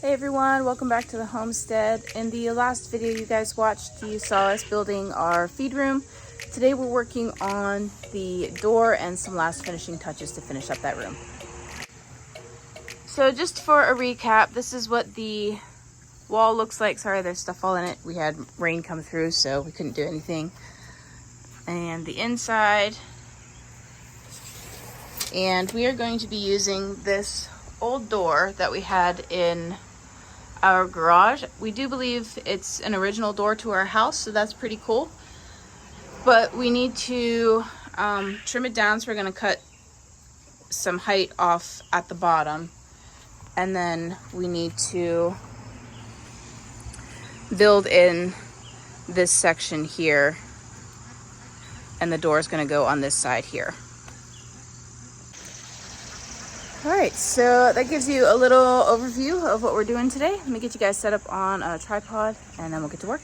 Hey everyone, welcome back to the homestead. In the last video you guys watched, you saw us building our feed room. Today we're working on the door and some last finishing touches to finish up that room. So just for a recap, this is what the wall looks like. Sorry, there's stuff all in it. We had rain come through, so we couldn't do anything. And the inside. And we are going to be using this old door that we had in our garage. We do believe it's an original door to our house, so that's pretty cool. But we need to trim it down, so we're going to cut some height off at the bottom. And then we need to build in this section here. And the door is going to go on this side here. All right, so that gives you a little overview of what we're doing today. Let me get you guys set up on a tripod and then we'll get to work.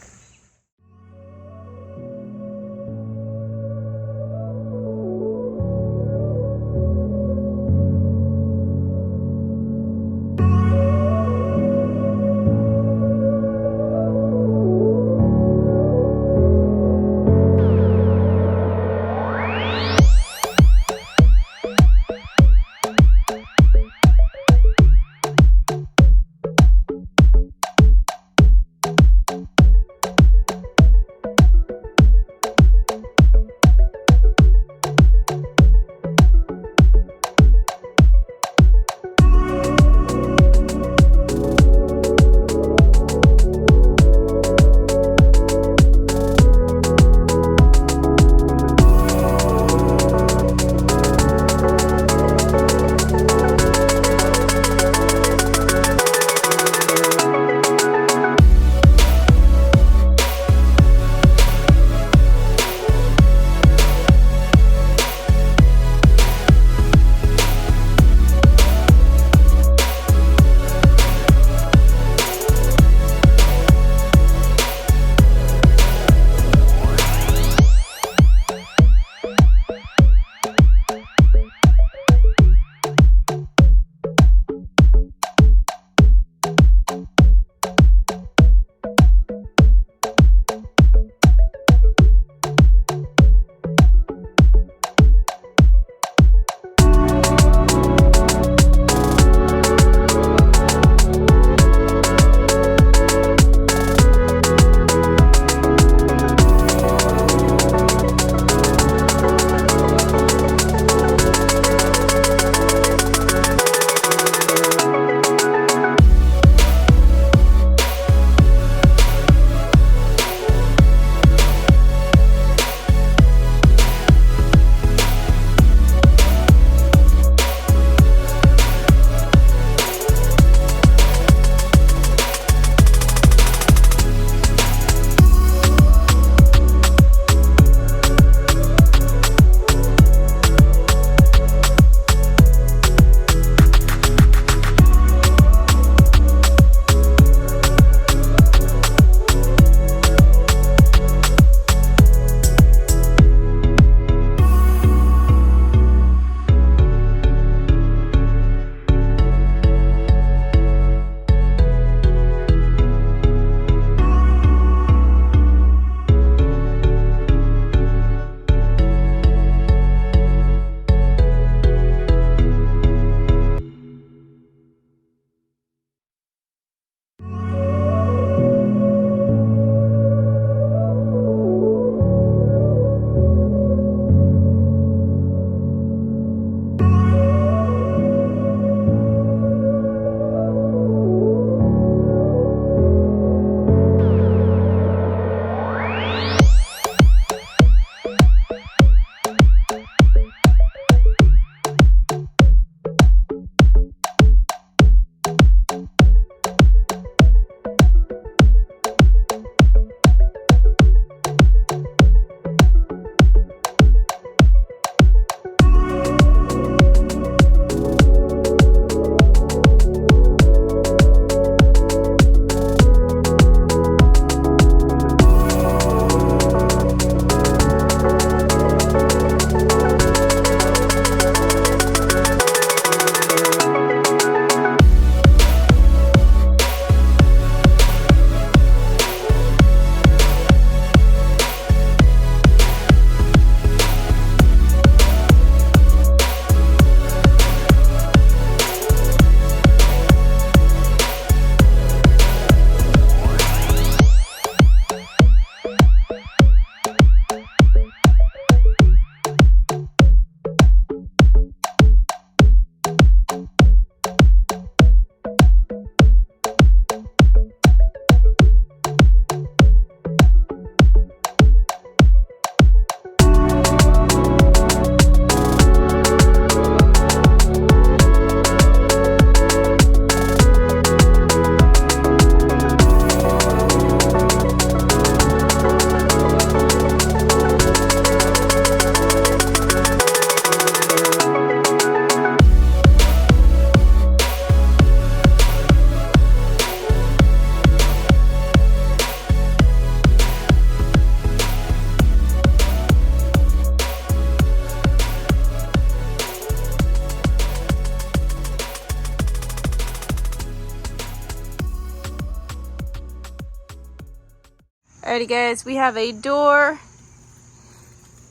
Alrighty guys, we have a door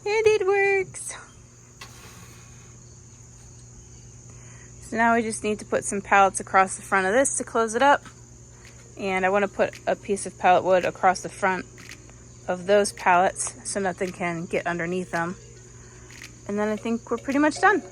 and it works. So now we just need to put some pallets across the front of this to close it up. And I want to put a piece of pallet wood across the front of those pallets so nothing can get underneath them. And then I think we're pretty much done.